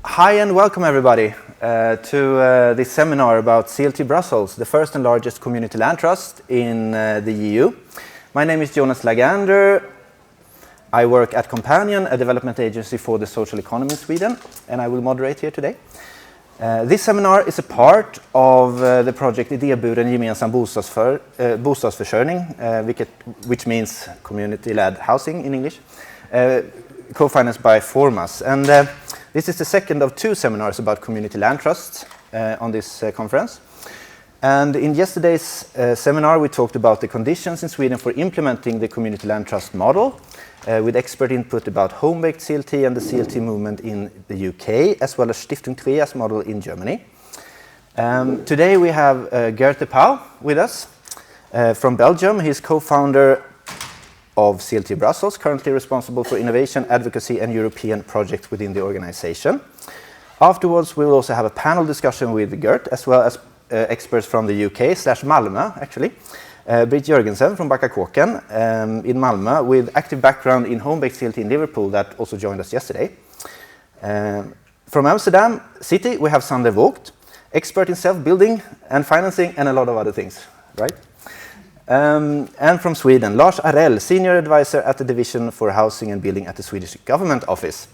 Hi and welcome everybody to this seminar about CLT Brussells, the first and largest community land trust in the EU. My name is Jonas Lagander. I work at Companion, a development agency for the social economy in Sweden, and I will moderate here today. This seminar is a part of the project Idéburen Gemensam Bostadsförsörjning, which means community-led housing in English, co-financed by Formas. And this is the second of two seminars about community land trusts on this conference. And in yesterday's seminar, we talked about the conditions in Sweden for implementing the community land trust model, with expert input about home-baked CLT and the CLT movement in the UK, as well as Stiftung 3's model in Germany. Today we have Geert De Pauw with us from Belgium. He's co-founder of CLT Brussells, currently responsible for innovation, advocacy and European projects within the organization. Afterwards, we will also have a panel discussion with Geert, as well as experts from the UK/Malmö, actually. Britt Jörgensen from Backakåken in Malmö, with active background in home-baked CLT in Liverpool, that also joined us yesterday. From Amsterdam City, we have Sander Vogt, expert in self-building and financing and a lot of other things, right? And from Sweden, Lars Arell, senior advisor at the Division for Housing and Building at the Swedish Government Office.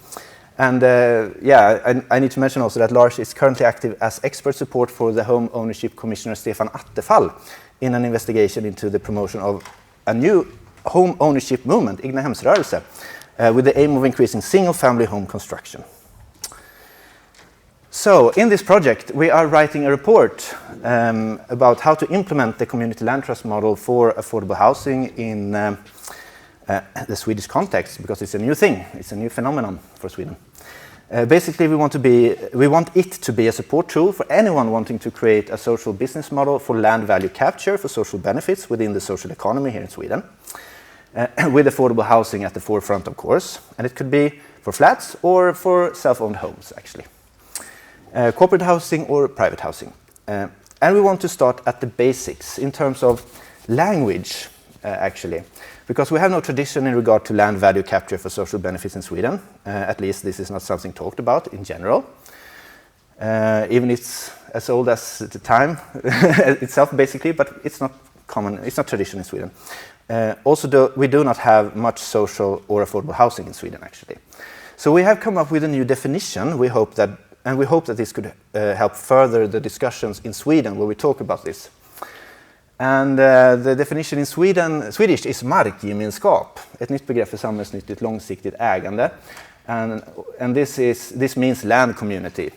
And I need to mention also that Lars is currently active as expert support for the Home Ownership Commissioner Stefan Attefall in an investigation into the promotion of a new home ownership movement, Egnahemsrörelse, with the aim of increasing single-family home construction. So, in this project, we are writing a report about how to implement the community land trust model for affordable housing in the Swedish context, because it's a new thing, it's a new phenomenon for Sweden. Basically, we want it to be a support tool for anyone wanting to create a social business model for land value capture for social benefits within the social economy here in Sweden, with affordable housing at the forefront, of course. And it could be for flats or for self-owned homes, actually. Corporate housing or private housing. And we want to start at the basics in terms of language, actually. Because we have no tradition in regard to land value capture for social benefits in Sweden. At least this is not something talked about in general. Even it's as old as the time itself, basically, but it's not common, it's not tradition in Sweden. We do not have much social or affordable housing in Sweden, actually. So we have come up with a new definition. We hope that this could help further the discussions in Sweden where we talk about this. And the definition in Swedish is markgemenskap, ett nytt begrepp för samhällsnyttigt långsiktigt ägande. And this means land community.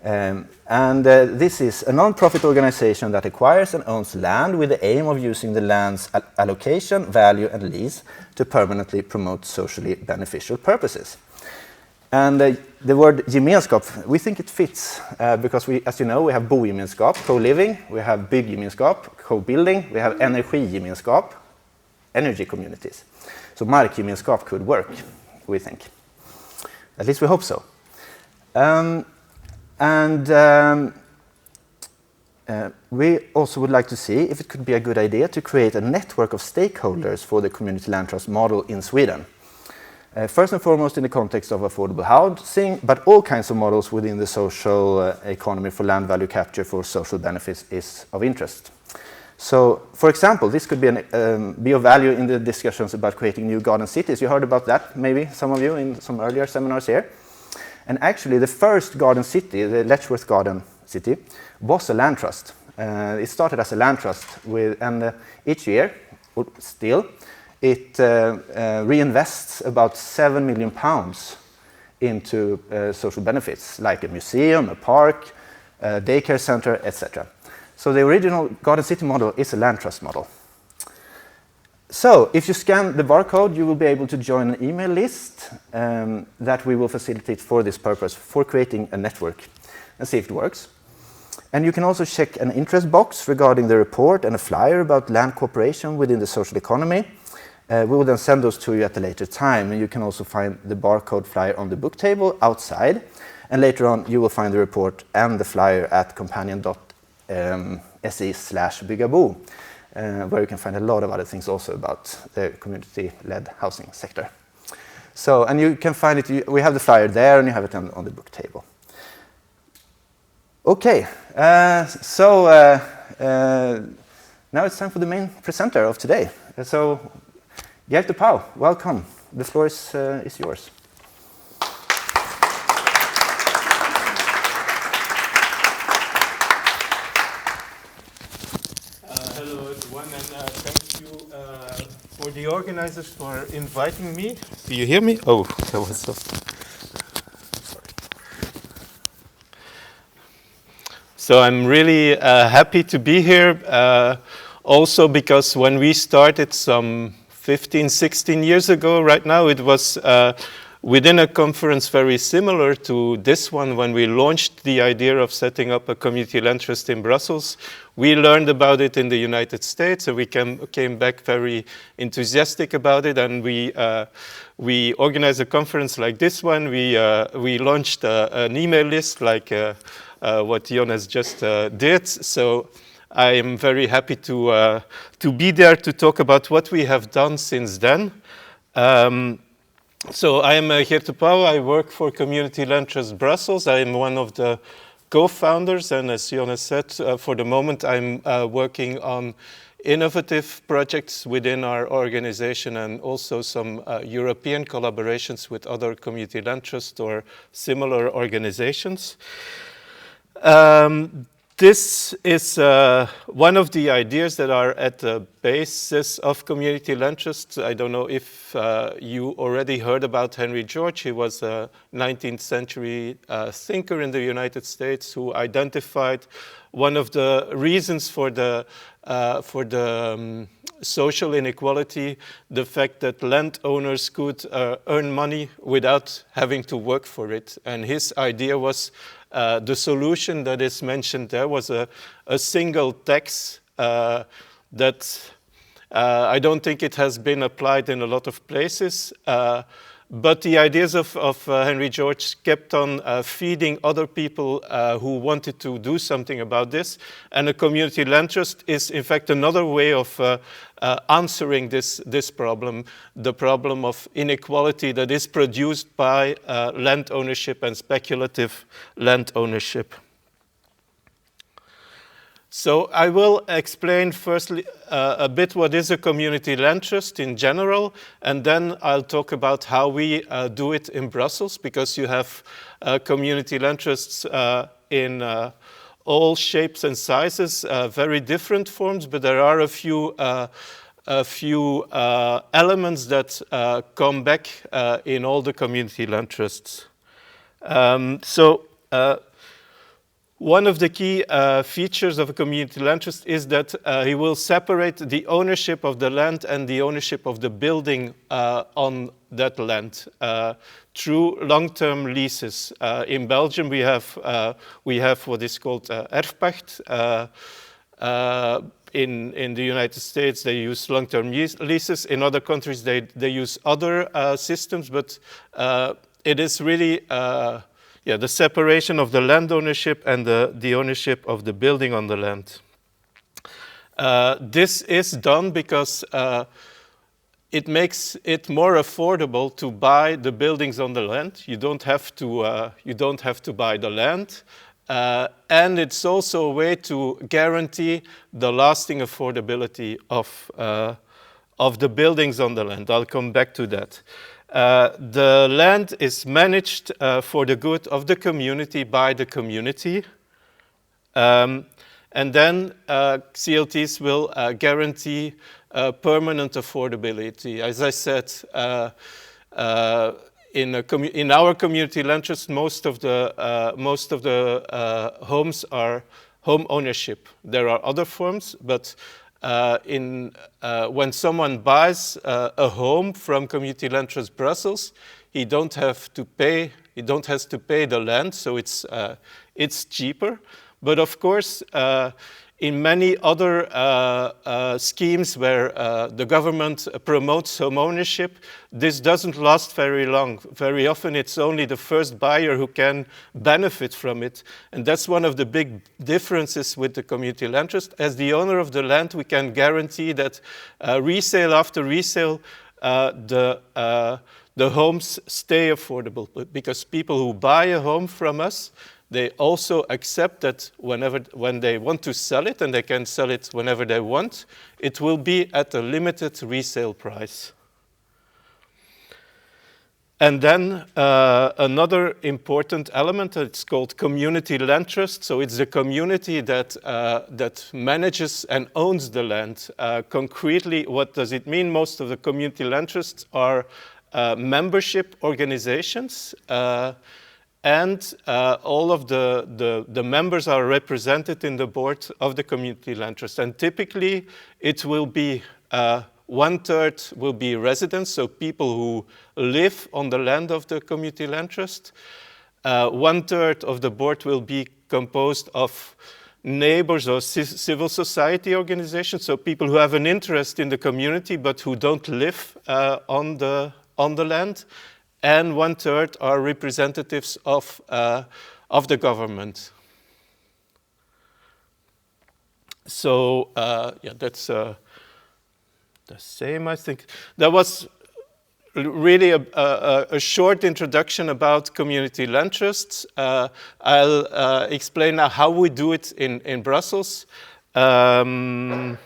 This is a non-profit organization that acquires and owns land with the aim of using the land's allocation, value and lease to permanently promote socially beneficial purposes. And the word gemenskap, we think it fits because as you know, we have bogemenskap, co-living, we have bygggemenskap, co-building, we have energigemenskap, energy communities. So markgemenskap could work, we think. At least we hope so. We also would like to see if it could be a good idea to create a network of stakeholders for the community land trust model in Sweden. First and foremost in the context of affordable housing, but all kinds of models within the social economy for land value capture for social benefits is of interest. So, for example, this could be of value in the discussions about creating new garden cities. You heard about that, maybe, some of you, in some earlier seminars here. And actually, the first garden city, the Letchworth Garden City, was a land trust. It started as a land trust, and each year, still, it reinvests about £7 million into social benefits, like a museum, a park, a daycare center, etc. So the original Garden City model is a land trust model. So if you scan the barcode, you will be able to join an email list that we will facilitate for this purpose, for creating a network, and see if it works. And you can also check an interest box regarding the report and a flyer about land cooperation within the social economy. We will then send those to you at a later time, and you can also find the barcode flyer on the book table outside. And later on, you will find the report and the flyer at companion.se/byggabo, where you can find a lot of other things also about the community-led housing sector. So, and you can find it, we have the flyer there and you have it on the book table. Okay, now it's time for the main presenter of today. So, Geert De Pauw, welcome. The floor is yours. Hello everyone, and thank you for the organizers for inviting me. Do you hear me? Oh, that was so. Sorry. So I'm really happy to be here. Also because when we started some 15, 16 years ago, right now, it was within a conference very similar to this one. When we launched the idea of setting up a community land trust in Brussels, we learned about it in the United States, and we came back very enthusiastic about it, and we organized a conference like this one. We launched an email list like what Jonas just did. So I am very happy to be there to talk about what we have done since then. So I am Geert De Pauw. I work for Community Land Trust Brussels. I am one of the co-founders, and as Jonas said, for the moment I'm working on innovative projects within our organization and also some European collaborations with other community land trust or similar organizations. This is one of the ideas that are at the basis of community land trust. I don't know if you already heard about Henry George. He was a 19th century thinker in the United States who identified one of the reasons for the social inequality, the fact that landowners could earn money without having to work for it. And his idea was the solution that is mentioned there was a single tax that I don't think it has been applied in a lot of places. But the ideas of Henry George kept on feeding other people who wanted to do something about this. And a community land trust is, in fact, another way of answering this problem, the problem of inequality that is produced by land ownership and speculative land ownership. So I will explain firstly a bit what is a community land trust in general, and then I'll talk about how we do it in Brussels, because you have community land trusts in all shapes and sizes, very different forms, but there are a few elements that come back in all the community land trusts. One of the key features of a community land trust is that he will separate the ownership of the land and the ownership of the building on that land through long-term leases. In Belgium, we have what is called erfpacht. In the United States, they use long-term leases. In other countries, they use other systems, but it is really the separation of the land ownership and the ownership of the building on the land. This is done because it makes it more affordable to buy the buildings on the land. You don't have to buy the land, and it's also a way to guarantee the lasting affordability of the buildings on the land. I'll come back to that. The land is managed for the good of the community by the community. And then CLTs will guarantee permanent affordability. As I said, in our community land trust, most of the homes are home ownership. There are other forms, but when someone buys a home from Community Land Trust Brussels, he don't have to pay the land, so it's cheaper. But of course, in many other schemes where the government promotes home ownership, this doesn't last very long. Very often it's only the first buyer who can benefit from it. And that's one of the big differences with the community land trust. As the owner of the land, we can guarantee that resale after resale, the the homes stay affordable, because people who buy a home from us, they also accept that when they want to sell it, and they can sell it whenever they want, it will be at a limited resale price. And then another important element, it's called community land trust. So it's the community that manages and owns the land. Concretely, what does it mean? Most of the community land trusts are membership organizations, and all of the members are represented in the board of the community land trust. And typically, it will be 1/3 will be residents, so people who live on the land of the community land trust. 1/3 of the board will be composed of neighbors or civil society organizations, so people who have an interest in the community but who don't live on the land. And 1/3 are representatives of the government. So yeah, that's the same, I think. That was really a short introduction about community land trusts. I'll explain now how we do it in Brussels. So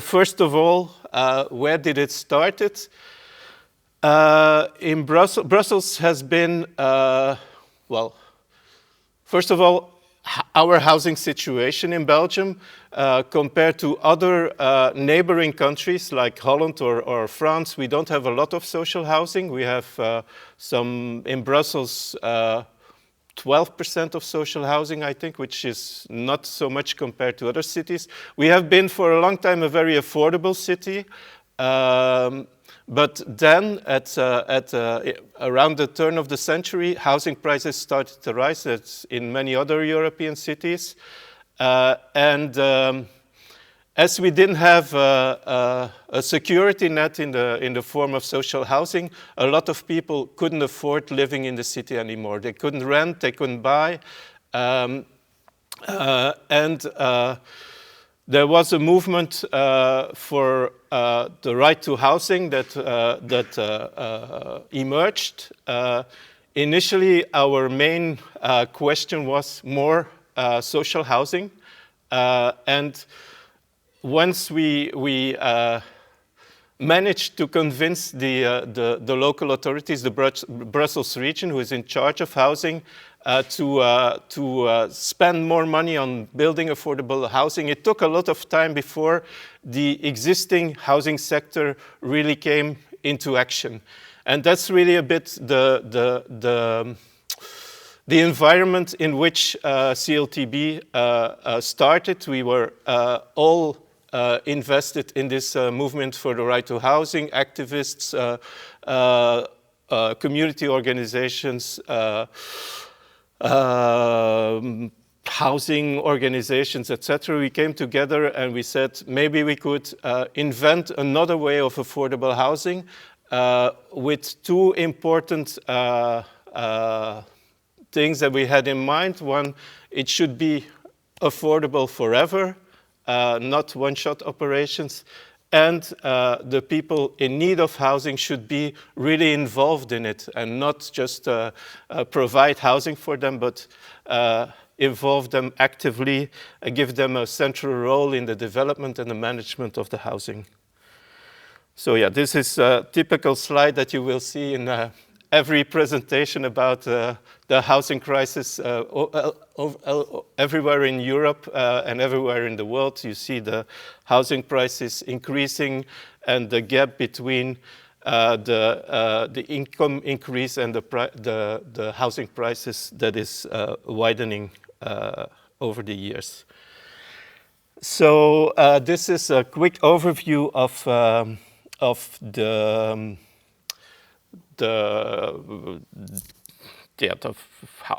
first of all, where did it start? In Brussels has been, well, first of all, our housing situation in Belgium compared to other neighboring countries like Holland or France, we don't have a lot of social housing. We have some, in Brussels, 12% of social housing, I think, which is not so much compared to other cities. We have been for a long time a very affordable city. But then, around the turn of the century, housing prices started to rise. That's in many other European cities. As we didn't have a security net in the form of social housing, a lot of people couldn't afford living in the city anymore. They couldn't rent, they couldn't buy. There was a movement for the right to housing that emerged. Initially, our main question was more social housing. And once we managed to convince the local authorities, the Brussels region, who is in charge of housing, to spend more money on building affordable housing. It took a lot of time before the existing housing sector really came into action. And that's really a bit the environment in which CLTB started. We were all invested in this movement for the right to housing, activists, community organizations, housing organizations, etc. We came together and we said maybe we could invent another way of affordable housing with two important things that we had in mind. One, it should be affordable forever, not one-shot operations. And the people in need of housing should be really involved in it and not just provide housing for them, but involve them actively, give them a central role in the development and the management of the housing. So yeah, this is a typical slide that you will see in every presentation about the housing crisis everywhere in Europe and everywhere in the world. You see the housing prices increasing and the gap between the income increase and the housing prices that is widening over the years. So this is a quick overview of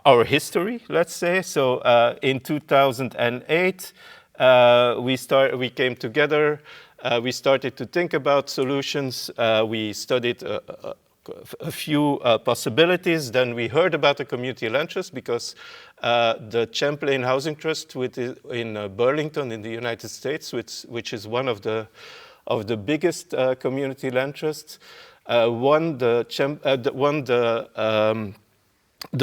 our history, let's say. So in 2008, we came together. We started to think about solutions. We studied a few possibilities. Then we heard about the community land trust because the Champlain Housing Trust in Burlington in the United States, which is one of the biggest community land trusts, won the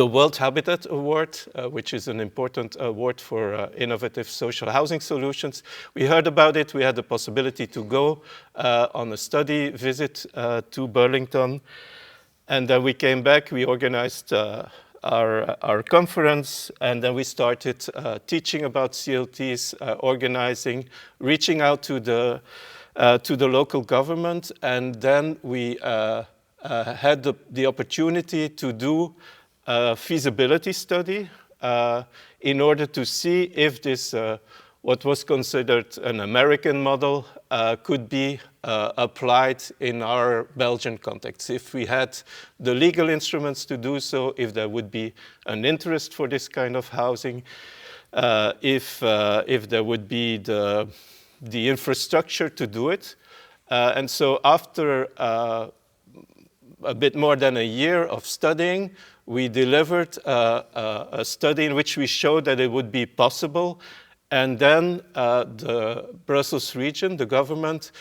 World Habitat Award, which is an important award for innovative social housing solutions. We heard about it. We had the possibility to go on a study visit to Burlington. And then we came back. We organized our conference, and then we started teaching about CLTs, organizing, reaching out to the local government. And then we had the opportunity to do a feasibility study in order to see if this, what was considered an American model, could be applied in our Belgian context. If we had the legal instruments to do so, if there would be an interest for this kind of housing, if there would be the infrastructure to do it. And so after a bit more than a year of studying, we delivered a study in which we showed that it would be possible. And then the Brussels region, the government,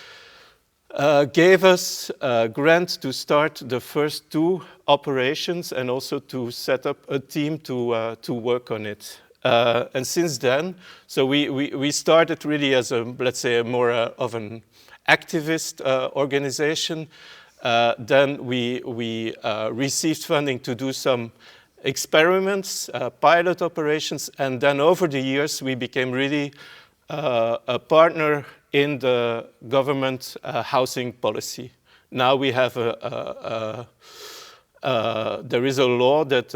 gave us a grant to start the first 2 operations and also to set up a team to work on it. And since then, so we started really as let's say, more of an activist organization. Then we received funding to do some experiments, pilot operations, and then over the years we became really a partner in the government housing policy. Now we have there is a law that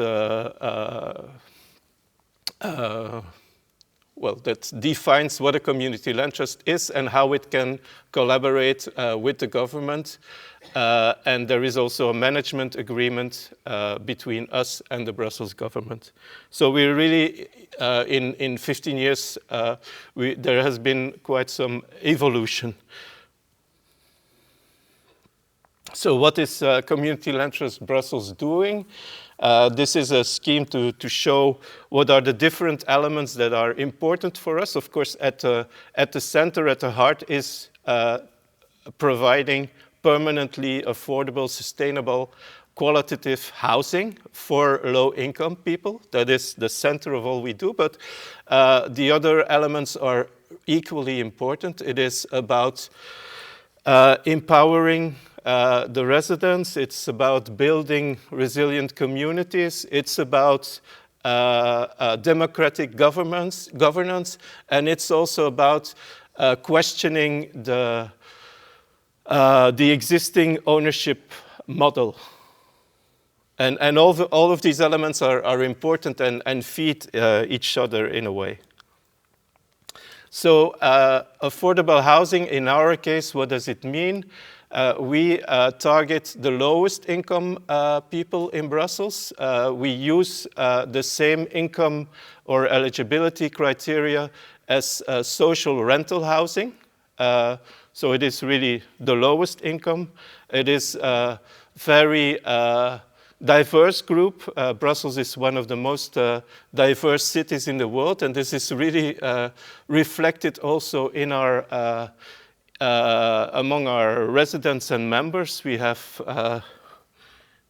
that defines what a community land trust is and how it can collaborate with the government. And there is also a management agreement between us and the Brussels government. So we really, in 15 years, there has been quite some evolution. So what is Community Land Trust Brussels doing? This is a scheme to show what are the different elements that are important for us. Of course, at the center, at the heart, is providing permanently affordable, sustainable, qualitative housing for low-income people. That is the center of all we do. But the other elements are equally important. It is about empowering the residents. It's about building resilient communities. It's about democratic governance, and it's also about questioning the existing ownership model. And all of these elements are important and feed each other in a way. So affordable housing, in our case, what does it mean? We target the lowest income people in Brussels. We use the same income or eligibility criteria as social rental housing. So it is really the lowest income. It is a very diverse group. Brussels is one of the most diverse cities in the world, and this is really reflected also in our among our residents and members. We have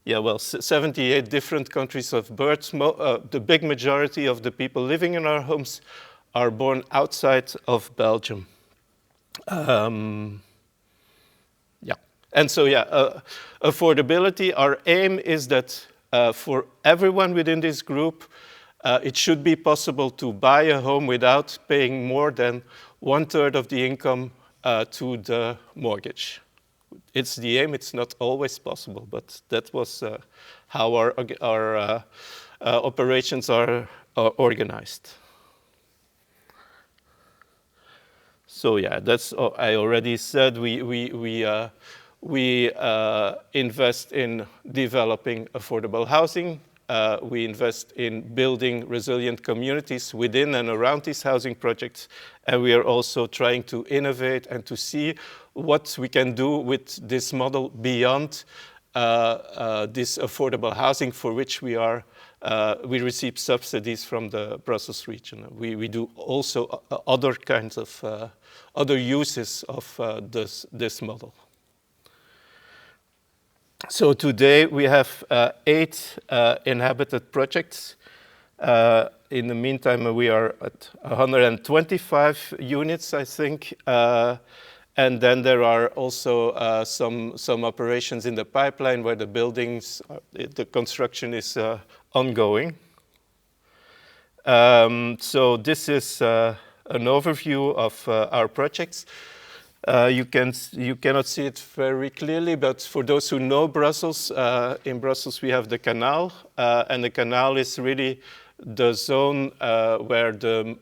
78 different countries of birth. The big majority of the people living in our homes are born outside of Belgium. And so, affordability, our aim is that for everyone within this group, it should be possible to buy a home without paying more than 1/3 of the income to the mortgage. It's the aim. It's not always possible, but that was how our operations are organized. So that's I already said. We invest in developing affordable housing. We invest in building resilient communities within and around these housing projects. And we are also trying to innovate and to see what we can do with this model beyond this affordable housing, for which we receive subsidies from the Brussels region. We do also other kinds of other uses of this model. So today we have 8 inhabited projects. In the meantime, we are at 125 units, I think. And then there are also some operations in the pipeline where the buildings, the construction is ongoing. So this is an overview of our projects. You cannot see it very clearly, but for those who know Brussels, in Brussels we have the canal, and the canal is really the zone where the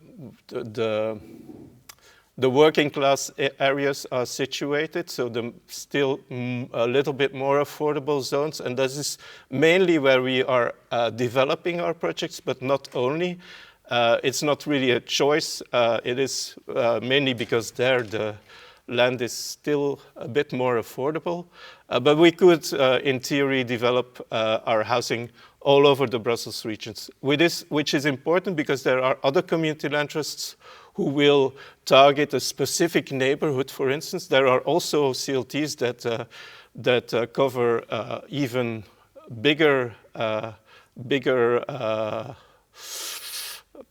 working class areas are situated, so the still a little bit more affordable zones, and this is mainly where we are developing our projects, but not only. It's not really a choice, it is mainly because there the land is still a bit more affordable, but we could, in theory, develop our housing all over the Brussels regions, which is important because there are other community land trusts who will target a specific neighborhood, for instance. There are also CLTs that cover even bigger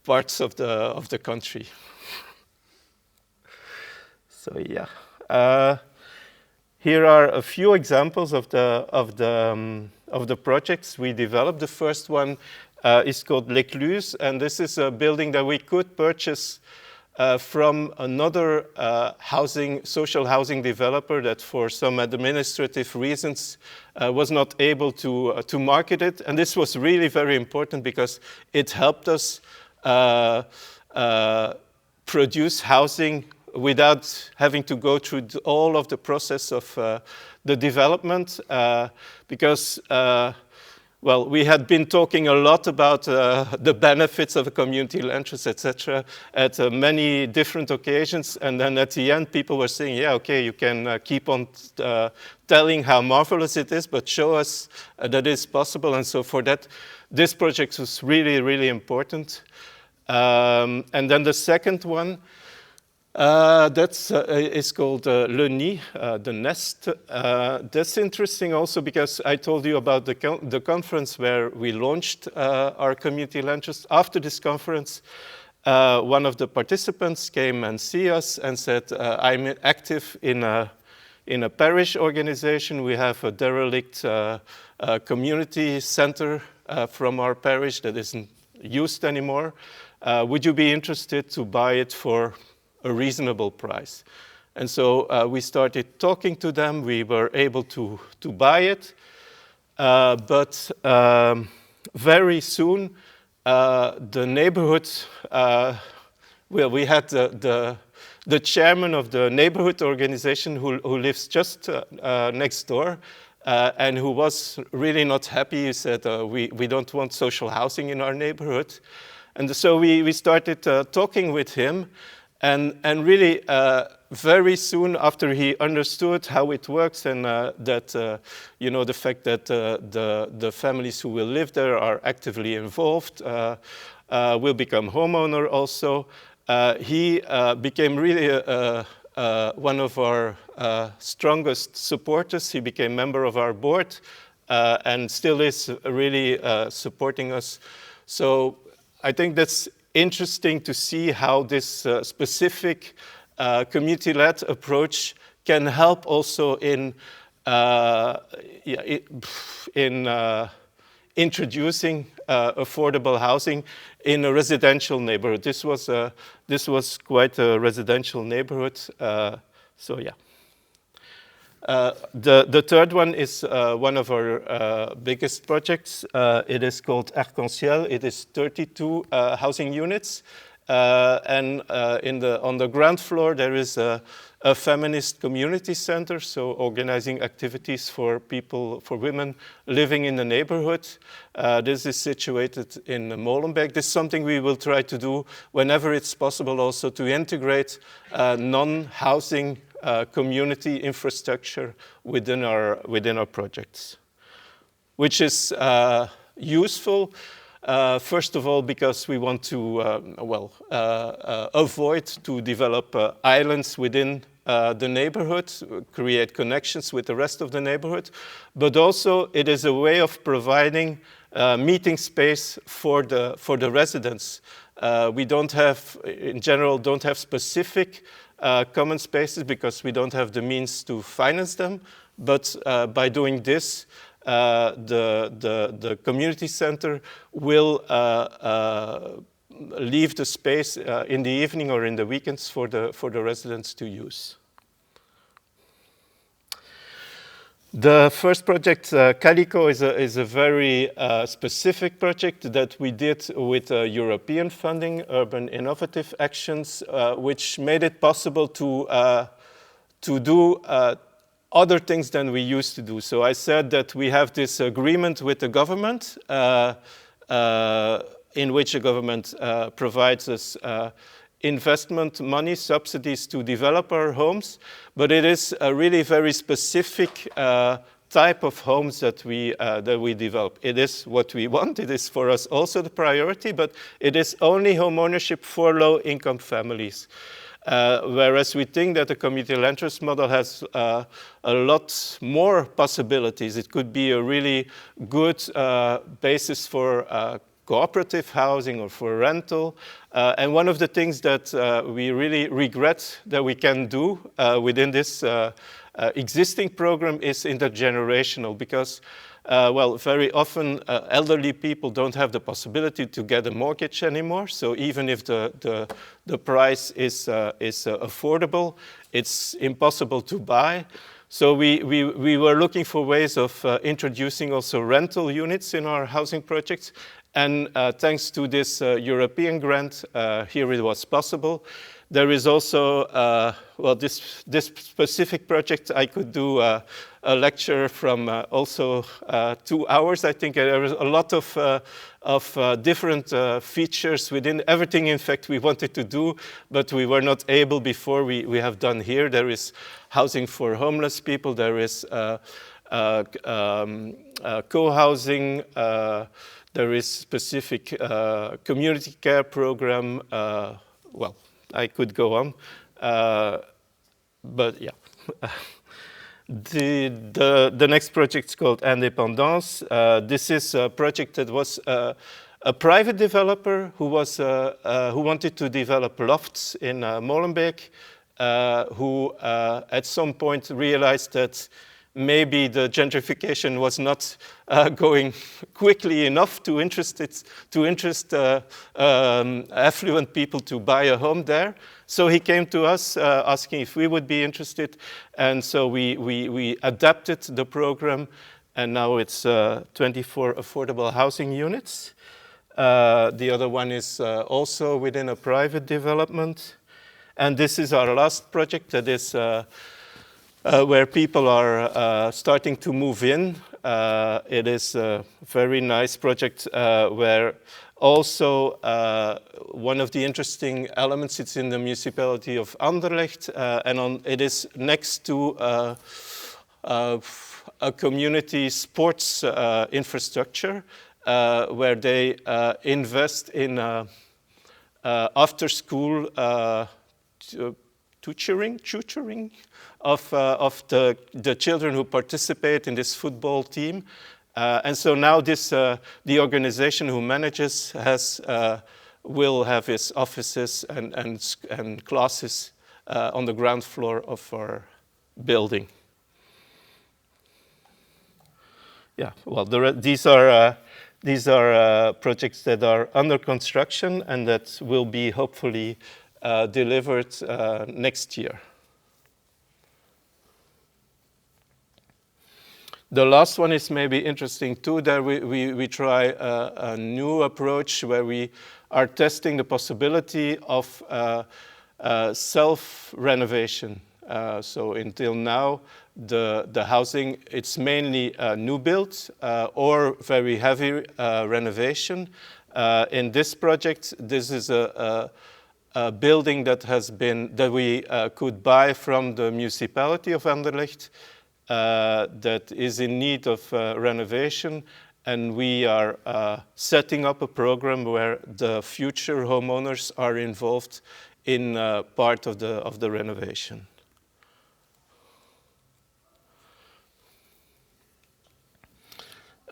parts of the country. So yeah, here are a few examples of the projects we developed. The first one is called L'Écluse, and this is a building that we could purchase from another social housing developer that, for some administrative reasons, was not able to market it. And this was really very important because it helped us produce housing without having to go through all of the process of the development, because well, we had been talking a lot about the benefits of a community land trust, etc., at many different occasions, and then at the end people were saying, yeah, okay, you can keep on telling how marvelous it is, but show us that it's possible. And so for that, this project was really, really important. And then the second one, is called Le Nid, the nest. That's interesting also because I told you about the conference where we launched our community land trust. After this conference, one of the participants came and see us and said, I'm active in a parish organization. We have a derelict community center from our parish that isn't used anymore. Would you be interested to buy it for a reasonable price? And so we started talking to them. We were able to buy it, but very soon the neighborhood, well, we had the chairman of the neighborhood organization who lives just next door, and who was really not happy. He said, we don't want social housing in our neighborhood. And so we started talking with him. And really, very soon after he understood how it works and that, you know, the fact that the families who will live there are actively involved, will become homeowner also, he became really one of our strongest supporters. He became member of our board and still is really supporting us. So I think that's interesting to see how this specific community-led approach can help also in introducing affordable housing in a residential neighborhood. This was quite a residential neighborhood, so yeah. The third one is one of our biggest projects. It is called Arc-en-Ciel. It is 32 housing units. And on the ground floor, there is a feminist community center, so organizing activities for people, for women living in the neighborhood. This is situated in Molenbeek. This is something we will try to do whenever it's possible also to integrate non-housing community infrastructure within our projects, which is useful. First of all, because we want to avoid to develop islands within the neighborhood, create connections with the rest of the neighborhood, but also it is a way of providing meeting space for the residents. We don't have, in general, don't have specific common spaces because we don't have the means to finance them, but by doing this, the community center will leave the space in the evening or in the weekends for the residents to use. The first project, Calico, is a very specific project that we did with European funding, Urban Innovative Actions, which made it possible to do other things than we used to do. So I said that we have this agreement with the government in which the government provides us investment money, subsidies to develop our homes, but it is a really very specific type of homes that we develop. It is what we want. It is for us also the priority, but it is only home ownership for low-income families. Whereas we think that the community land trust model has a lot more possibilities. It could be a really good basis for cooperative housing or for rental. And one of the things that we really regret that we can do within this existing program is intergenerational, because well, very often elderly people don't have the possibility to get a mortgage anymore. So even if the price is affordable, it's impossible to buy. So we were looking for ways of introducing also rental units in our housing projects. And thanks to this European grant, here it was possible. There is also, well, this specific project, I could do a lecture from also 2 hours. I think there was a lot of different features within everything, in fact, we wanted to do, but we were not able before we have done here. There is housing for homeless people. There is co-housing. There is specific community care program. Well, I could go on, but yeah. The next project is called Indépendance. This is a project that was a private developer who wanted to develop lofts in Molenbeek, who at some point realized that maybe the gentrification was not going quickly enough to interest affluent people to buy a home there. So he came to us asking if we would be interested, and so we adapted the program, and now it's 24 affordable housing units. The other one is also within a private development, and this is our last project that is where people are starting to move in. It is a very nice project where also one of the interesting elements, it's in the municipality of Anderlecht, and it is next to a community sports infrastructure where they invest in after school tutoring of the children who participate in this football team. And so now this, the organization who manages will have its offices and classes on the ground floor of our building. Yeah, well, these are projects that are under construction and that will be hopefully delivered next year. The last one is maybe interesting too. There we try a new approach where we are testing the possibility of self-renovation. So until now, the housing, it's mainly new build or very heavy renovation. In this project, this is a building that we could buy from the municipality of Anderlecht. That is in need of renovation, and we are setting up a program where the future homeowners are involved in part of the renovation.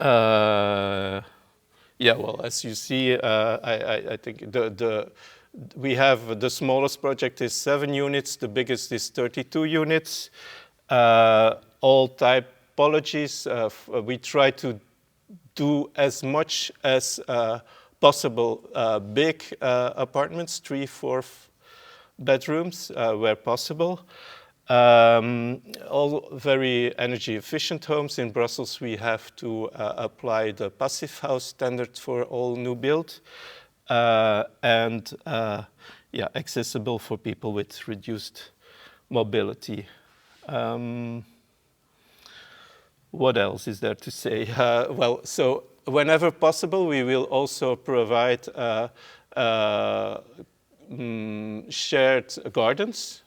Yeah, well, as you see, I think we have the smallest project is 7 units, the biggest is 32 units. All typologies, we try to do as much as possible big apartments, 3-4 bedrooms where possible. All very energy efficient homes. In Brussels we have to apply the passive house standard for all new build, and yeah, accessible for people with reduced mobility. What else is there to say? Well, so whenever possible we will also provide shared gardens.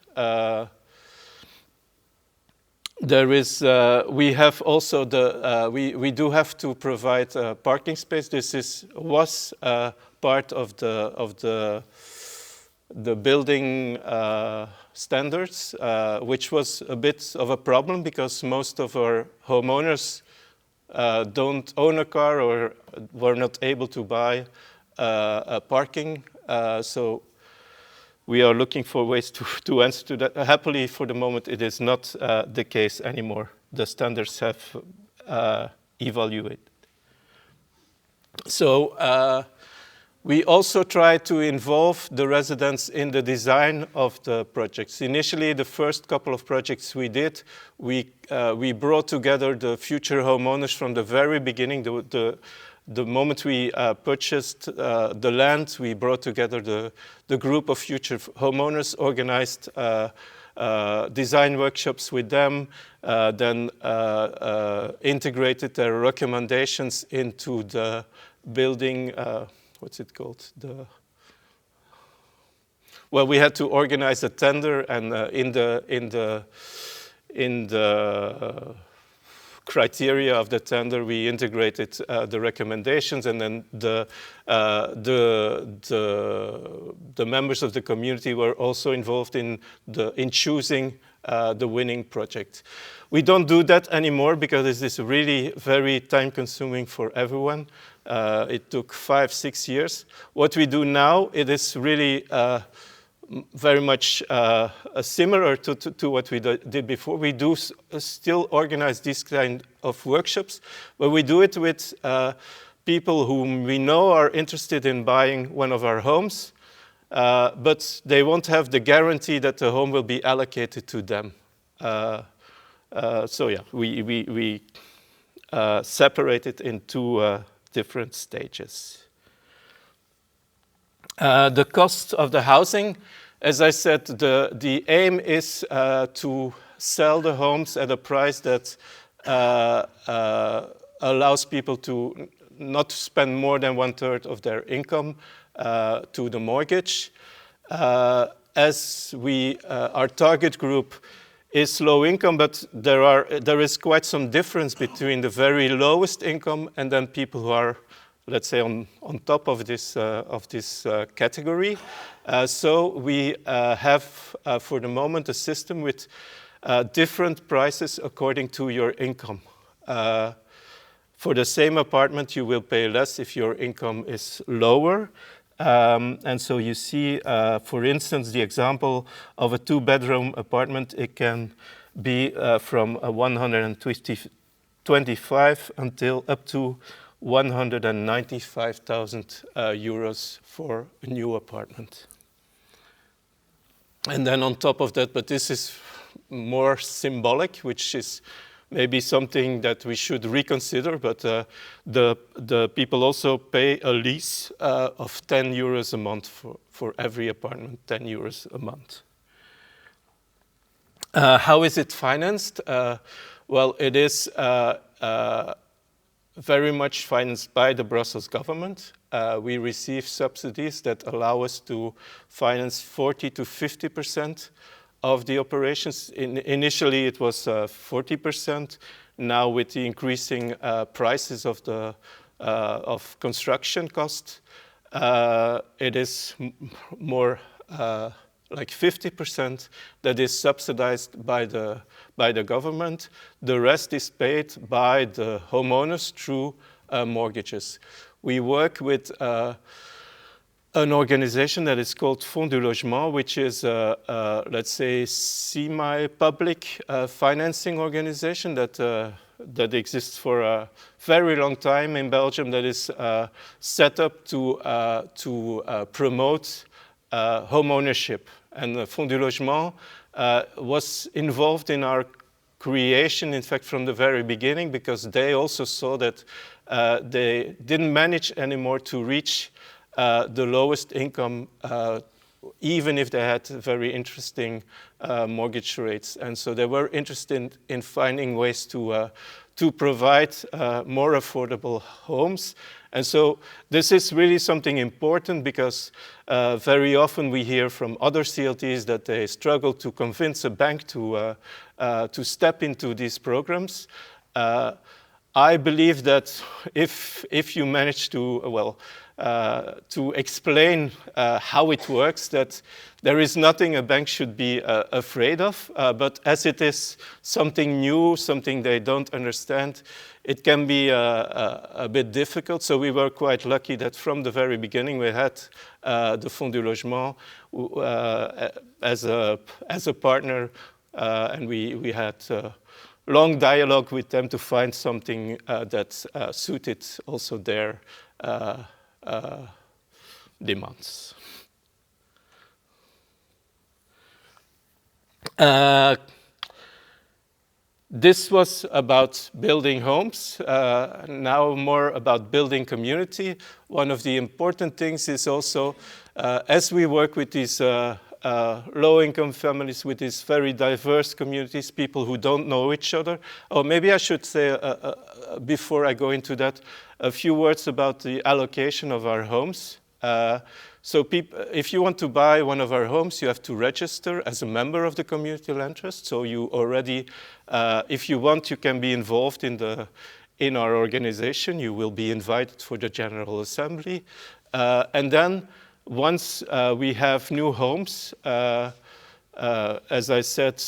There is, we have also the, we do have to provide parking space. This was part of the building standards, which was a bit of a problem because most of our homeowners don't own a car or were not able to buy a parking. So we are looking for ways to answer to that. Happily, for the moment, it is not the case anymore. The standards have evaluated. So we also try to involve the residents in the design of the projects. Initially, the first couple of projects we did, we brought together the future homeowners from the very beginning. The moment we purchased the land, we brought together the group of future homeowners, organized design workshops with them, then integrated their recommendations into the building, what's it called? Well, we had to organize a tender, and in the criteria of the tender, we integrated the recommendations, and then the members of the community were also involved in choosing the winning project. We don't do that anymore because this is really very time-consuming for everyone. It took 5-6 years. What we do now, it is really very much similar to what we did before. We do still organize this kind of workshops, but we do it with people whom we know are interested in buying one of our homes, but they won't have the guarantee that the home will be allocated to them. So yeah, we separate it in two different stages. The cost of the housing, as I said, the aim is to sell the homes at a price that allows people to not spend more than 1/3 of their income to the mortgage. As our target group is low income, but there is quite some difference between the very lowest income and then people who are, let's say, on top of this category. So we have, for the moment, a system with different prices according to your income. For the same apartment, you will pay less if your income is lower. And so you see, for instance, the example of a 2-bedroom apartment. It can be from 125 until up to 195,000 euros for a new apartment. And then on top of that, but this is more symbolic, which is maybe something that we should reconsider, but the people also pay a lease of 10 euros a month for every apartment, 10 euros a month. How is it financed? Well, it is very much financed by the Brussels government. We receive subsidies that allow us to finance 40% to 50% of the operations. Initially, it was 40%. Now, with the increasing prices of construction cost, it is more like 50%, that is subsidized by the government. The rest is paid by the homeowners through mortgages. We work with an organization that is called Fonds du Logement, which is, let's say, semi-public financing organization that exists for a very long time in Belgium, that is set up to promote home ownership. And the Fonds du Logement was involved in our creation, in fact, from the very beginning, because they also saw that they didn't manage anymore to reach the lowest income, even if they had very interesting mortgage rates. And so they were interested in finding ways to provide more affordable homes. And so this is really something important, because very often we hear from other CLTs that they struggle to convince a bank to step into these programs. I believe that if you manage to, to explain how it works, that there is nothing a bank should be afraid of, but as it is something new, something they don't understand, it can be a bit difficult. So we were quite lucky that from the very beginning we had the Fonds du Logement as a partner, and we had long dialogue with them to find something that suited also their demands. This was about building homes, now more about building community. One of the important things is also, as we work with these low-income families, with these very diverse communities, people who don't know each other. Or maybe I should say, before I go into that, a few words about the allocation of our homes. So if you want to buy one of our homes, you have to register as a member of the community land trust. So you already, if you want, you can be involved in our organization. You will be invited for the General Assembly. And then once we have new homes, as I said,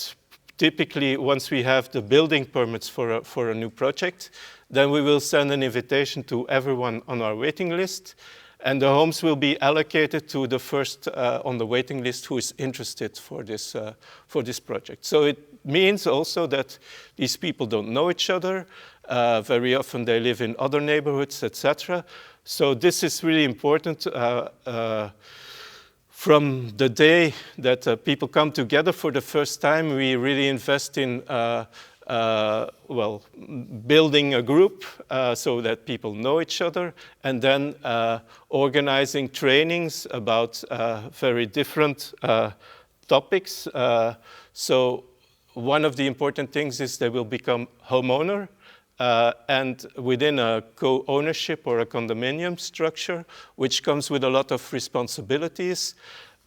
typically once we have the building permits for a new project, then we will send an invitation to everyone on our waiting list, and the homes will be allocated to the first on the waiting list who is interested for this project. So it means also that these people don't know each other. Very often they live in other neighborhoods, etc. So this is really important. From the day that people come together for the first time, we really invest in building a group so that people know each other, and then organizing trainings about very different topics. So one of the important things is they will become homeowner, and within a co-ownership or a condominium structure, which comes with a lot of responsibilities.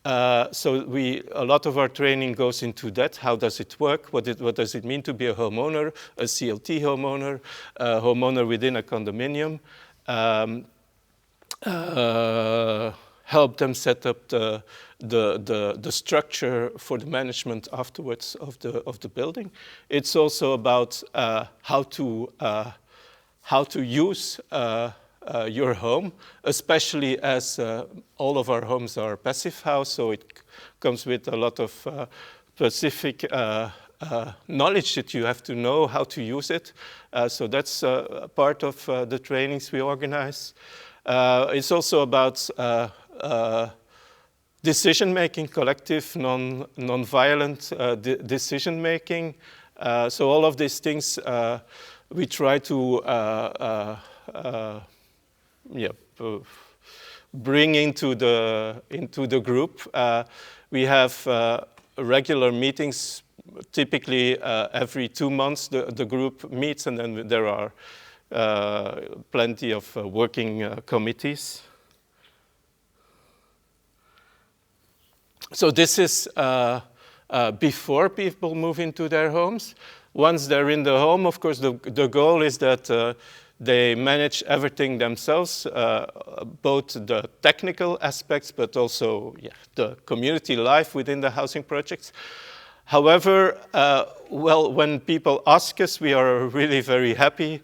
So a lot of our training goes into that. How does it work? What does it mean to be a homeowner, a CLT homeowner, a homeowner within a condominium? Help them set up the structure for the management afterwards of the building. It's also about how to use your home, especially as all of our homes are passive house, so it comes with a lot of specific knowledge that you have to know how to use it. So that's part of the trainings we organize. It's also about decision-making, collective, non-violent decision-making. So all of these things we try to bring into the group. We have regular meetings. Typically, every 2 months, the group meets, and then there are plenty of working committees. So this is before people move into their homes. Once they're in the home, of course, the goal is that They manage everything themselves, both the technical aspects, but also the community life within the housing projects. However, when people ask us, we are really very happy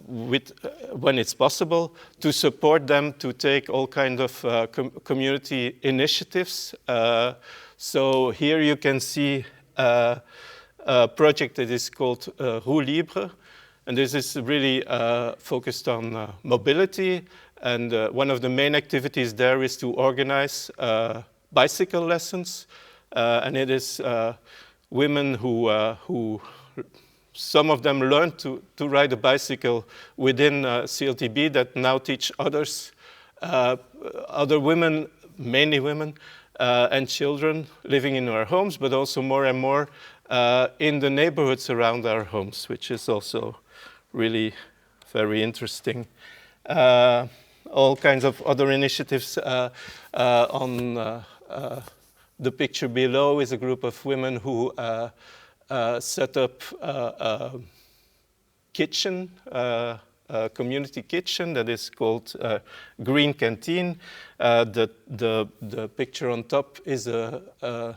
when it's possible to support them to take all kinds of community initiatives. So here you can see a project that is called Roue Libre, and this is really focused on mobility. And one of the main activities there is to organize bicycle lessons. And it is women who some of them learned to ride a bicycle within CLTB that now teach others, other women, mainly women, and children living in our homes, but also more and more in the neighborhoods around our homes, which is also really very interesting. All kinds of other initiatives on the picture below is a group of women who set up a kitchen, a community kitchen that is called Green Canteen. The picture on top is a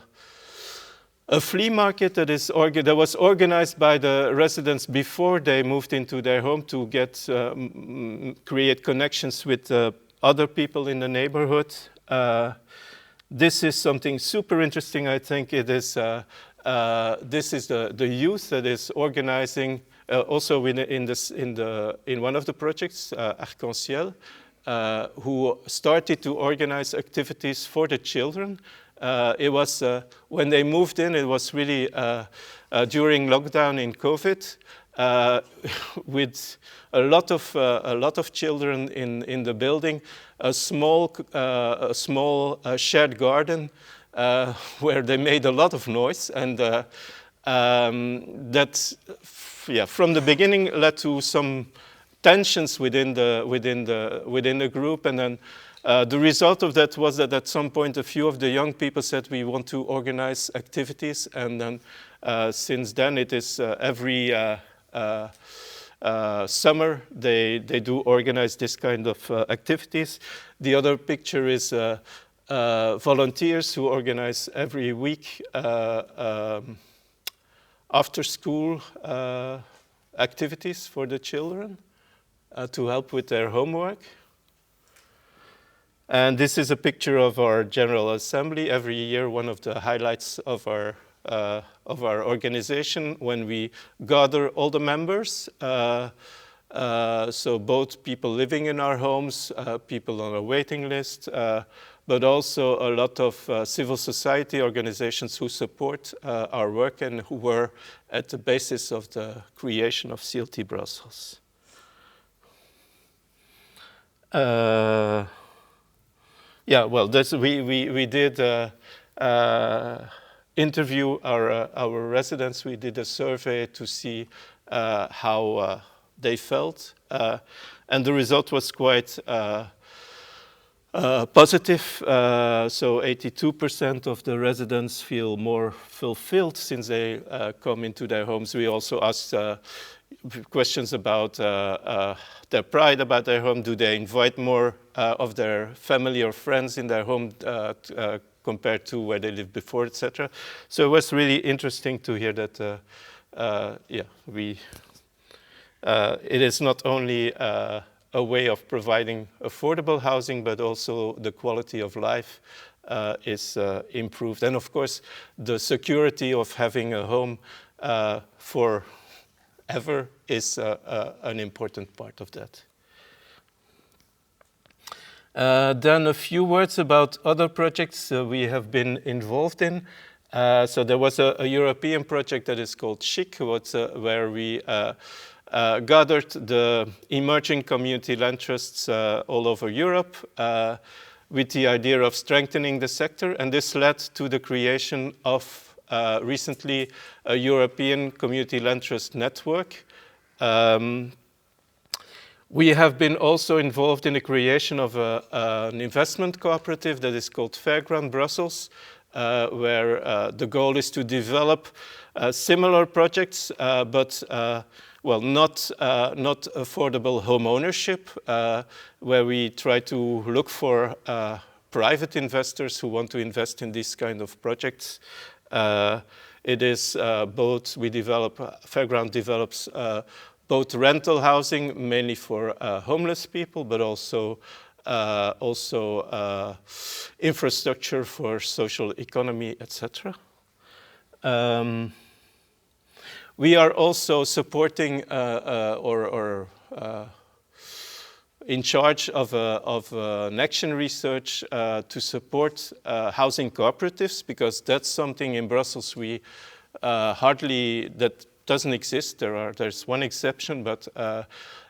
flea market that was organized by the residents before they moved into their home to create connections with other people in the neighborhood. This is something super interesting, I think. It is, this is the youth that is organizing, also in one of the projects, Arc-en-Ciel, who started to organize activities for the children. It was, when they moved in, it was really during lockdown in COVID, with a lot of children in the building, a small shared garden where they made a lot of noise, and that, from the beginning led to some tensions within the group, and then the result of that was that at some point a few of the young people said we want to organize activities, and then since then it is every summer they do organize this kind of activities. The other picture is volunteers who organize every week after school activities for the children to help with their homework. And this is a picture of our General Assembly. Every year, one of the highlights of our organization, when we gather all the members, so both people living in our homes, people on a waiting list, but also a lot of civil society organizations who support our work and who were at the basis of the creation of CLT Brussells. Yeah, well, we did interview our residents. We did a survey to see how they felt, and the result was quite positive. So 82% of the residents feel more fulfilled since they come into their homes. We also asked questions about their pride about their home. Do they invite more of their family or friends in their home compared to where they lived before, etc. So it was really interesting to hear that. It is not only a way of providing affordable housing, but also the quality of life is improved, and of course the security of having a home forever is an important part of that. Then a few words about other projects we have been involved in. So there was a European project that is called CHIC, where we gathered the emerging community land trusts all over Europe with the idea of strengthening the sector, and this led to the creation of recently a European community land trust network. We have been also involved in the creation of an investment cooperative that is called Fairground Brussells, where the goal is to develop similar projects, but well, not affordable home ownership, where we try to look for private investors who want to invest in this kind of projects. It is both, Fairground develops both rental housing, mainly for homeless people, but also infrastructure for social economy, etc. We are also supporting in charge of an action research to support housing cooperatives, because that's something in Brussels we that doesn't exist. There's one exception, but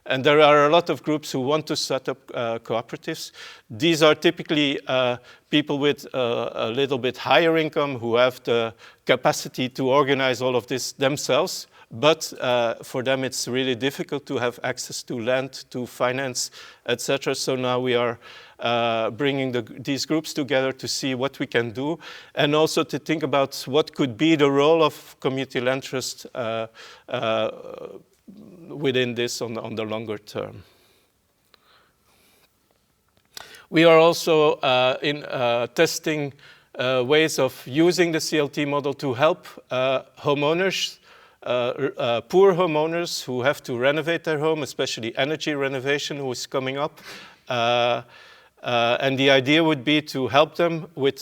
and there are a lot of groups who want to set up cooperatives. These are typically people with a little bit higher income who have the capacity to organize all of this themselves. But for them, it's really difficult to have access to land, to finance, etc. So now we are bringing these groups together to see what we can do, and also to think about what could be the role of community land trust within this on the longer term. We are also testing ways of using the CLT model to help homeowners, poor homeowners who have to renovate their home, especially energy renovation, who is coming up. And the idea would be to help them with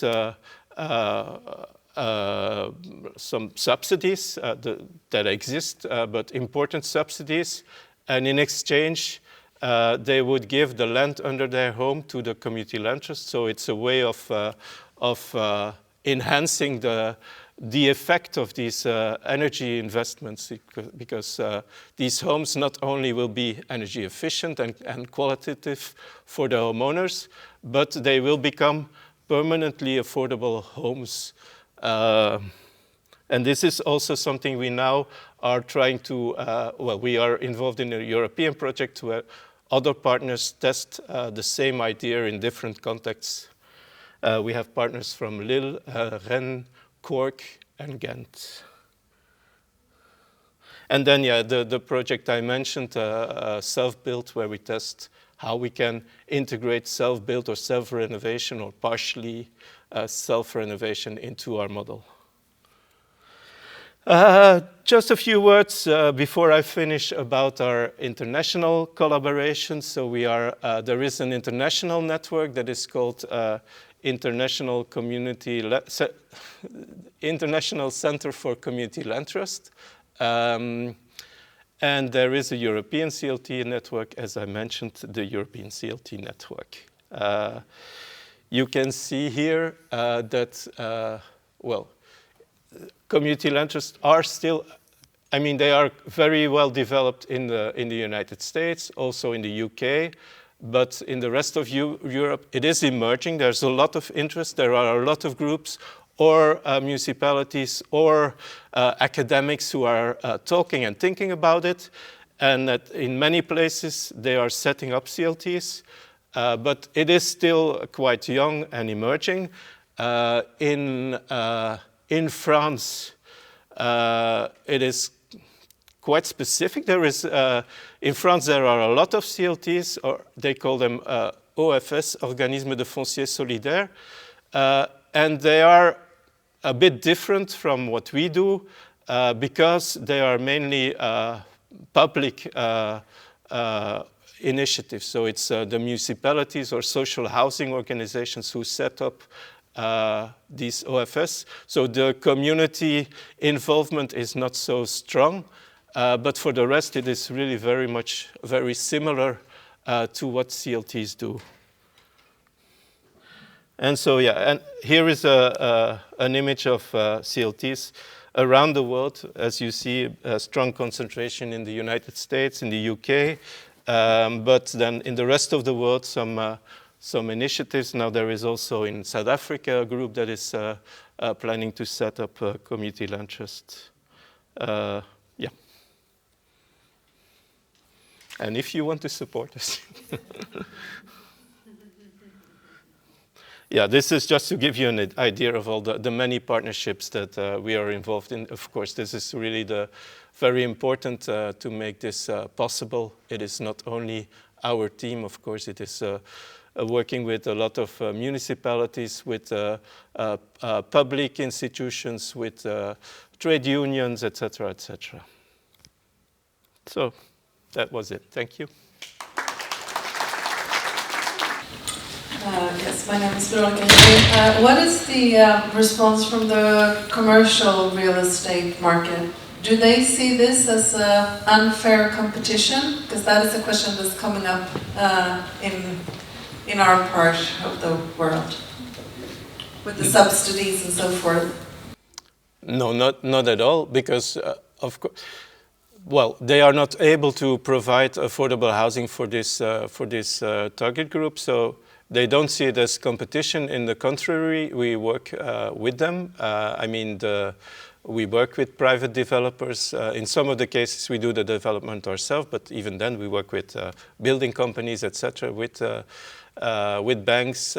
some subsidies that exist, but important subsidies. And in exchange, they would give the land under their home to the community land trust. So it's a way of enhancing the effect of these energy investments, because these homes not only will be energy efficient and qualitative for the homeowners, but they will become permanently affordable homes. And this is also something we now are trying to, well, we are involved in a European project where other partners test the same idea in different contexts. We have partners from Lille, Rennes, Cork, and Ghent. And then, yeah, the project I mentioned, self-built, where we test how we can integrate self-built or self-renovation or partially self-renovation into our model. Just a few words before I finish about our international collaboration. So we are, there is an international network that is called International Center for Community Land Trust. And there is a European CLT network, as I mentioned, the European CLT network. You can see here that, well, community land trusts are still, I mean, they are very well developed in the United States, also in the UK. But in the rest of Europe, it is emerging. There's a lot of interest. There are a lot of groups or municipalities or academics who are talking and thinking about it. And that in many places, they are setting up CLTs. But it is still quite young and emerging. In France, it is quite specific. There is, in France, there are a lot of CLTs, or they call them OFS, Organismes de Foncier Solidaire, and they are a bit different from what we do because they are mainly public initiatives. So it's the municipalities or social housing organizations who set up these OFS. So the community involvement is not so strong. But for the rest, it is really very similar to what CLTs do. And so, yeah, and here is an image of CLTs around the world. As you see, a strong concentration in the United States, in the UK, but then in the rest of the world, some initiatives. Now there is also in South Africa a group that is planning to set up a community land trust. Yeah. And if you want to support us. Yeah, this is just to give you an idea of all the many partnerships that we are involved in. Of course, this is really very important to make this possible. It is not only our team, of course, it is working with a lot of municipalities, with public institutions, with trade unions, etc., etc. So that was it. Thank you. Yes, my name is Veronica. What is the response from the commercial real estate market? Do they see this as unfair competition? Because that is a question that's coming up in our part of the world, with the subsidies and so forth. No, not at all, because of course, well, they are not able to provide affordable housing for this target group, so they don't see it as competition. In the contrary, we work with them. I mean, we work with private developers. In some of the cases, we do the development ourselves, but even then, we work with building companies, etc., with banks.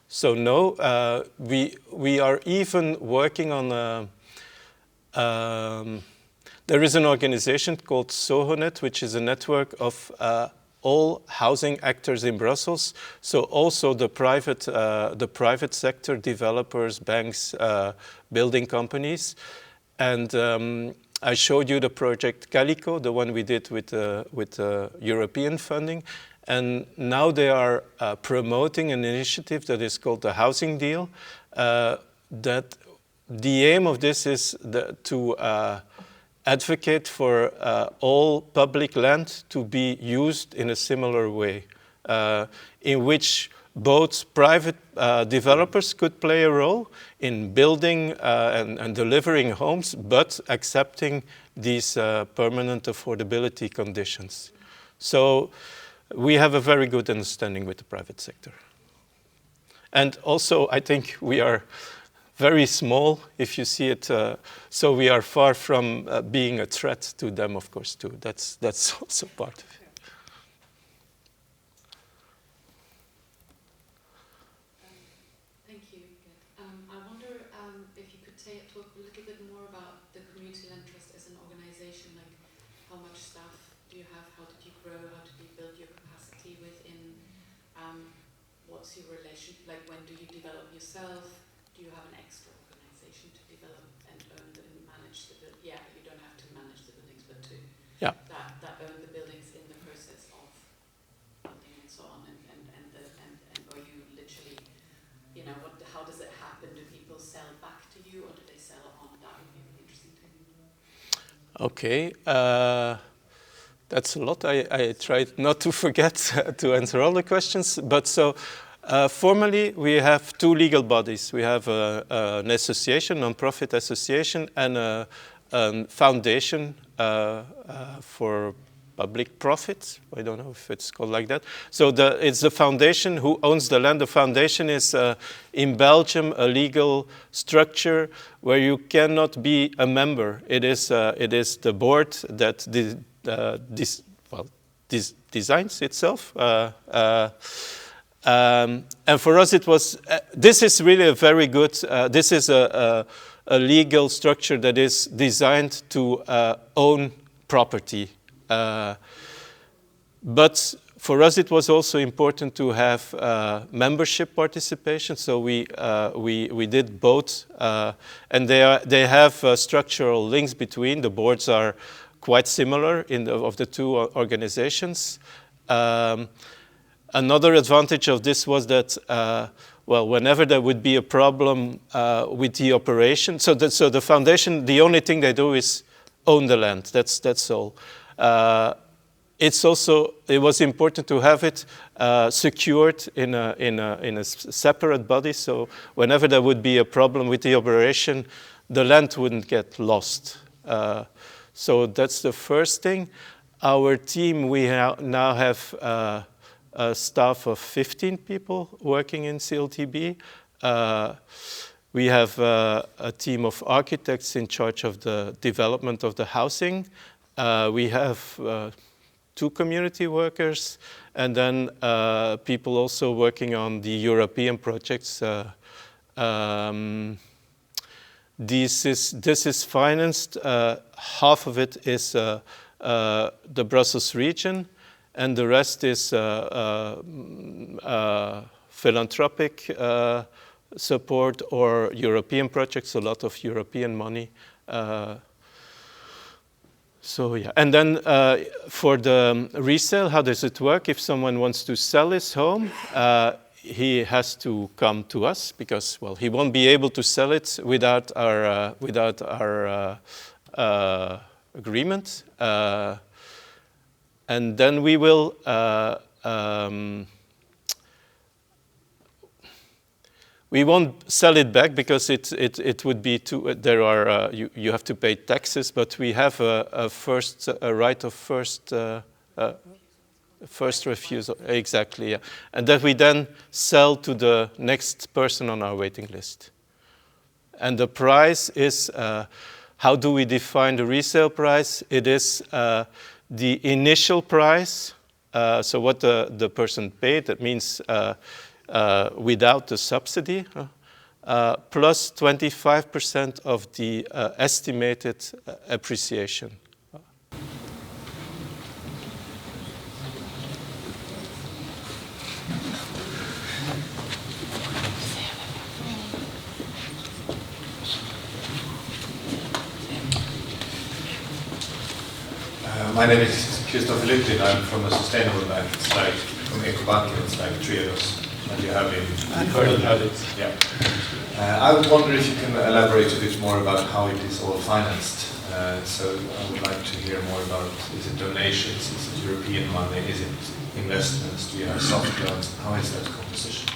So no, we are even working on there is an organization called SOHONET, which is a network of all housing actors in Brussels. So also the private sector, developers, banks, building companies. And I showed you the project Calico, the one we did with European funding. And now they are promoting an initiative that is called the Housing Deal. That the aim of this is to advocate for all public land to be used in a similar way, in which both private developers could play a role in building and delivering homes, but accepting these permanent affordability conditions. So we have a very good understanding with the private sector. And also, I think we are very small, if you see it, so we are far from being a threat to them, of course, too. That's also part of it. Thank you. I wonder if you could talk a little bit more about the community land trust as an organization, like how much staff do you have, how did you grow, how did you build your capacity within, what's your relation, like when do you develop yourself? Do you have an extra organization to develop and own and manage the buildings? Yeah, you don't have to manage the buildings, but to that own the buildings in the process of building and so on. And are you literally, you know, how does it happen? Do people sell back to you, or do they sell on? That would be really interesting to me. Okay. That's a lot. I tried not to forget to answer all the questions, but so. Formally, we have two legal bodies. We have an association, non-profit association, and a foundation for public profit. I don't know if it's called like that. So it's the foundation who owns the land. The foundation is, in Belgium, a legal structure where you cannot be a member. It is the board that designs itself. And for us, it was. This is really a very good. This is a legal structure that is designed to own property. But for us, it was also important to have membership participation. So we did both, and they have structural links between. The boards are quite similar of the two organizations. Another advantage of this was that, whenever there would be a problem with the operation, so the foundation, the only thing they do is own the land. That's all. It was important to have it secured in a separate body. So whenever there would be a problem with the operation, the land wouldn't get lost. So that's the first thing. Our team, we now have a staff of 15 people working in CLTB. We have a team of architects in charge of the development of the housing. We have 2 community workers, and then people also working on the European projects. This is financed. Half of it is the Brussels region, and the rest is philanthropic support or European projects. A lot of European money. So yeah, and then for the resale, how does it work? If someone wants to sell his home, he has to come to us because, well, he won't be able to sell it without our agreement, and then we will. We won't sell it back because it would be too. There are you have to pay taxes, but we have a right of first refusal, exactly, yeah, and that we then sell to the next person on our waiting list. And the price is how do we define the resale price? It is the initial price, so what the person paid. That means. Without the subsidy, plus 25% of the estimated appreciation. My name is Christopher Lyttin. I'm from a sustainable bank. It's like from Ecobank. It's like 3 of us. That you have in heard about it. Yeah. I would wonder if you can elaborate a bit more about how it is all financed. So I would like to hear more about, is it donations, is it European money, is it investments, do you have soft loans, how is that composition?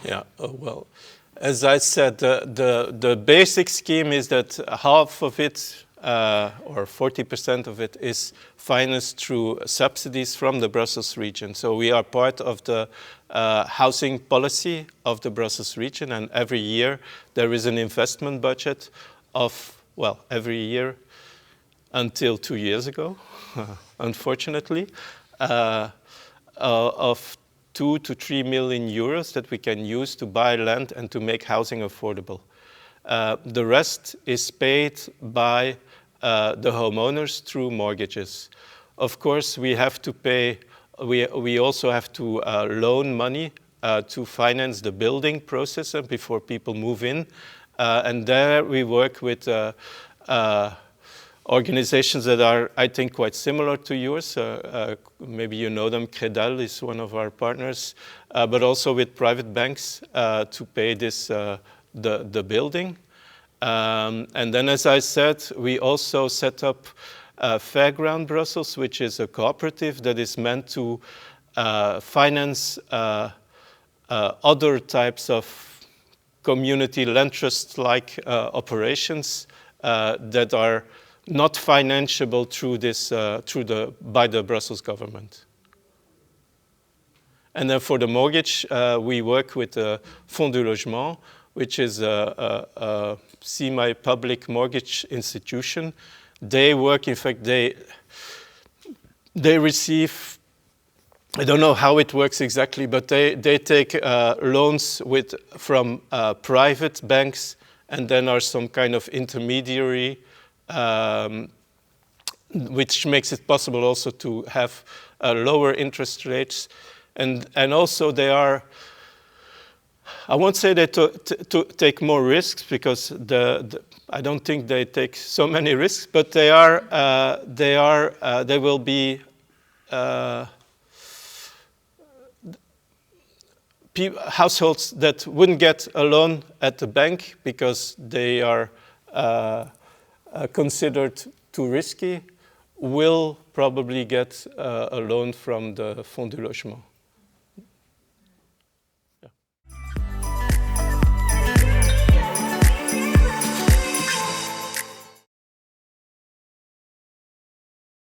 Yeah, well, as I said, the basic scheme is that half of it, or 40% of it, is financed through subsidies from the Brussels region. So we are part of the housing policy of the Brussels region, and every year there is an investment budget of, well, every year until 2 years ago, unfortunately, of 2 to 3 million euros that we can use to buy land and to make housing affordable. The rest is paid by the homeowners through mortgages. Of course, we have to pay. We also have to loan money to finance the building process before people move in, and there we work with organizations that are, I think, quite similar to yours. Maybe you know them. Modellen is one of our partners, but also with private banks to pay this the building. And then, as I said, we also set up Fairground Brussels, which is a cooperative that is meant to finance other types of community land trust-like operations that are not financeable through this by the Brussels government. And then for the mortgage, we work with the Fonds du Logement, which is a semi-public mortgage institution. They work, in fact, they receive, I don't know how it works exactly, but they take loans from private banks, and then are some kind of intermediary, which makes it possible also to have lower interest rates. And also they are, I won't say they to take more risks, because I don't think they take so many risks, but they will be households that wouldn't get a loan at the bank because they are considered too risky, will probably get a loan from the Fonds du Logement.